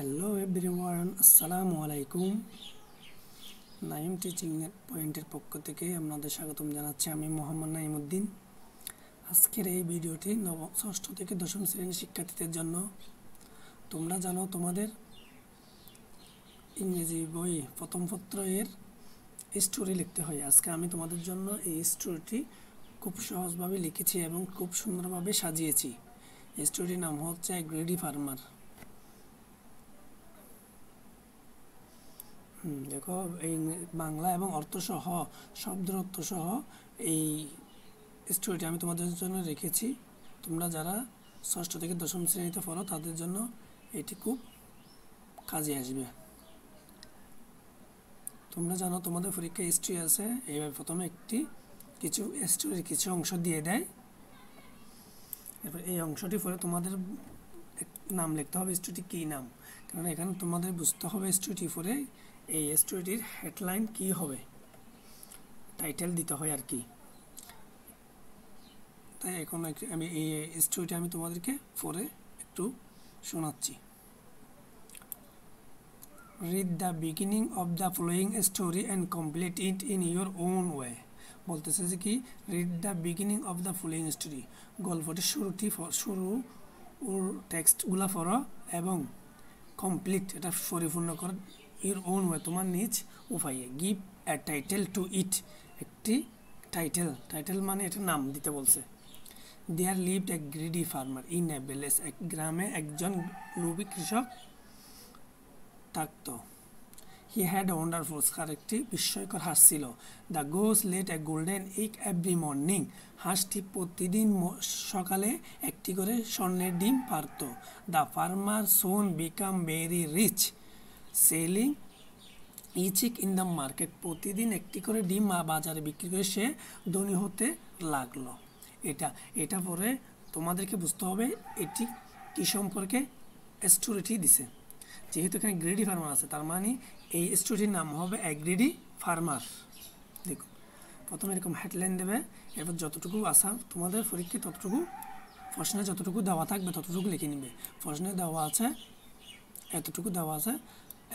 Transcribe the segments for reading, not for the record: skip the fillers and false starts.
Hello everyone, আসসালামু আলাইকুম। Naim teaching পয়েন্টের পক্ষ থেকে আপনাদের স্বাগতম জানাচ্ছি। আমি মোহাম্মদ নাইমুদ্দিন। আজকের এই ভিডিওটি ষষ্ঠ থেকে দশম শ্রেণীর শিক্ষার্থীদের জন্য। তোমরা জানো তোমাদের ইংরেজি বই প্রথম পত্র এর স্টোরি লিখতে হয়। আজকে আমি তোমাদের জন্য এই স্টোরিটি খুব সহজভাবে লিখেছি এবং খুব সুন্দরভাবে সাজিয়েছি। স্টোরিটির নাম হচ্ছে গ্রেডি ফার্মার। দেখো, এই বাংলা এবং অর্থসহ শব্দের অর্থসহ এই স্টোরিটি আমি তোমাদের জন্য রেখেছি। তোমরা যারা ষষ্ঠ থেকে দশম শ্রেণীতে পড়ো তাদের জন্য এটি খুব কাজে আসবে। তোমরা জানো তোমাদের পরীক্ষায় হিস্ট্রি আছে। এইভাবে প্রথমে কিছু স্টোরির কিছু অংশ দিয়ে দেয়। এরপর এই অংশটি পরে তোমাদের নাম লিখতে হবে, স্টোরিটি কী নাম। কারণ এখানে তোমাদের বুঝতে হবে স্টোরিটি পরে এই স্টোরিটির হেডলাইন কি হবে, টাইটেল দিতে হয় আর কি। তাই এখন আমি এই স্টোরিটি আমি তোমাদেরকে পরে একটু শোনাচ্ছি। Read the beginning of the following story and complete it in your own way. বলতেছে যে কি, read the beginning of the following story, গল্পটির শুরু ওর টেক্সটগুলো পড়ো এবং কমপ্লিট এটা পরিপূর্ণ করো ইউর ওন ওয়ে, তোমার নিজ উপায়ে। Give a title to it, একটি টাইটেল মানে এটা নাম দিতে বলছে। There lived a greedy farmer in a village, এক গ্রামে একজন লোভী কৃষক থাকত। হি হ্যাড এ ওয়ান্ডারফুল, তার একটি বিস্ময়কর হাঁস ছিল। The goose laid a golden egg every morning, হাঁসটি প্রতিদিন সকালে একটি করে স্বর্ণের ডিম পারত। The farmer soon became very rich selling each egg in the market, প্রতিদিন একটি করে ডিম বাজারে বিক্রি করে সে ধনী হতে লাগলো। এটা পরে তোমাদেরকে বুঝতে হবে এটি কী সম্পর্কে স্টোরিটি দিছে। যেহেতু এখানে গ্রেডি ফার্মার আছে, তার মানে এই স্টোরিটির নাম হবে এ গ্রেডি ফার্মার। দেখুন, প্রথমে এরকম হেডলাইন দেবে, এরপর যতটুকু আসা তোমাদের পরীক্ষায় ততটুকু, প্রশ্নে যতটুকু দেওয়া থাকবে ততটুকু লিখে নিবে। প্রশ্নে দেওয়া আছে এতটুকু, দেওয়া আছে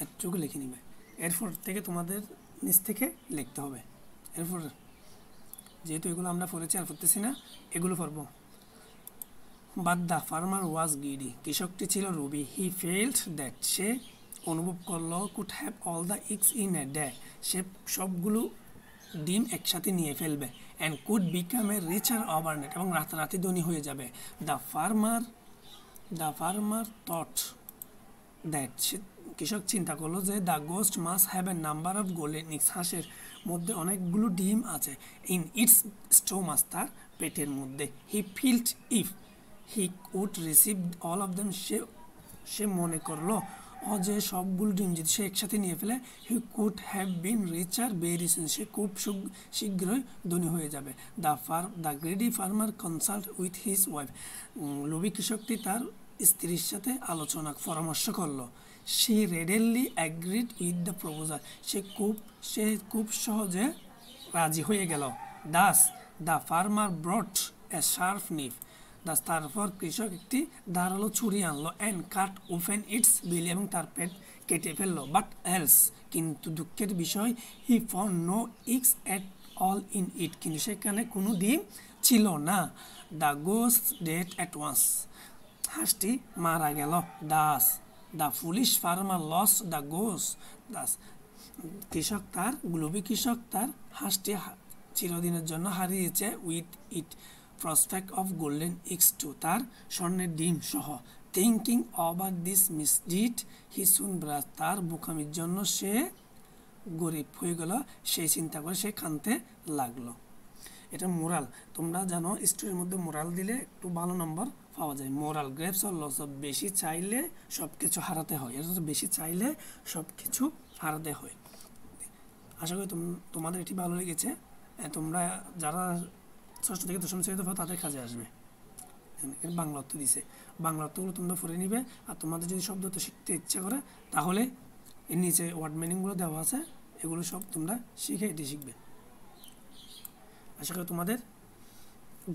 এতটুকু লিখে নিবে। এরপর থেকে তোমাদের নিজ থেকে লিখতে হবে। এরপর যেহেতু এগুলো আমরা পড়েছি আর পড়তেছি না, এগুলো পড়ব। But the farmer was greedy, কৃষকটি ছিল লোভী। হি ফেল্ট দ্যাট, সে অনুভব করলো, could have all the eggs in a day, সে সবগুলো ডিম একসাথে নিয়ে ফেলবে। And could become a richer overnight, এবং রাতারাতি ধনী হয়ে যাবে। দ্য ফার্মার থট দ্যাট, সে কৃষক চিন্তা করলো যে the goose must have a number of golden eggs, হাঁসের মধ্যে অনেকগুলো ডিম আছে। ইন ইটস স্টোমাস, তার পেটের মধ্যে। He felt if he could receive all of them, সে মনে করলো যে সবগুলো ডিম যদি সে একসাথে নিয়ে ফেলে, he could have been richer very soon, সে খুব শীঘ্রই ধনী হয়ে যাবে। The greedy farmer consult with his wife, লোভী কৃষকটি তার স্ত্রীর সাথে পরামর্শ করলো। She readily agreed with the proposal, সে খুব সহজে রাজি হয়ে গেল। The farmer brought a sharp knife, তারপর কৃষক একটি ধারালো ছুরি আনলো। অ্যান্ড কাট ওপেন ইটস বিলি, এবং তার পেট কেটে ফেললো। বাট এলস, কিন্তু দুঃখের বিষয়, he found no eggs at all in it, কিন্তু সেখানে কোনো ডিম ছিল না। The goose died at once, হাঁসটি মারা গেল। The foolish farmer lost the goose, লোভী কৃষক তার হাঁসটি চিরদিনের জন্য হারিয়েছে। With its prospect of golden eggs too, তার স্বর্ণের ডিম সহ। Thinking over this misdeed he soon brass, তার বোকামির জন্য সে গরিব হয়ে গেল। সেই চিন্তা করে সে কাঁদতে লাগলো। এটা মোরাল। তোমরা জানো স্টোরির মধ্যে মোরাল দিলে একটু ভালো নম্বর পাওয়া যায়। মোরাল, গ্রেপস অর লস, বেশি চাইলে সব কিছু হারাতে হয়, এটা বেশি চাইলে সব কিছু হারাতে হয়। আশা করি তোমাদের এটি ভালো লেগেছে। তোমরা যারা ষষ্ঠ থেকে দশম শ্রেণীতে পড়ো তাদের কাজে আসবে। এর বাংলা অর্থ দিছে, বাংলা অর্থগুলো তোমরা পড়ে নিবে। আর তোমাদের যদি শব্দ অর্থ শিখতে ইচ্ছা করে তাহলে এর নিচে ওয়ার্ড মিনিংগুলো দেওয়া আছে, এগুলো সব তোমরা শিখে এটি শিখবে। আশা করি তোমাদের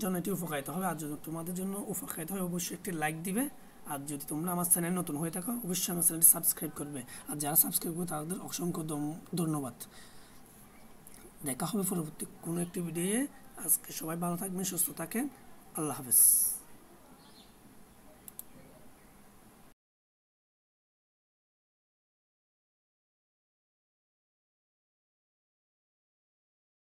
জন্য এটি উপকারিত হবে। আর যদি তোমাদের জন্য উপকারিত হয় অবশ্যই একটি লাইক দিবে আর যদি তোমরা আমার চ্যানেল নতুন হয়ে থাকো অবশ্যই আমার চ্যানেলটি সাবস্ক্রাইব করবে, আর যারা সাবস্ক্রাইব করবে তাদের অসংখ্য ধন্যবাদ। দেখা হবে পরবর্তী কোনো একটি ভিডিওয়ে। আজকে সবাই ভালো থাকবেন, সুস্থ থাকেন, আল্লাহ হাফেজ।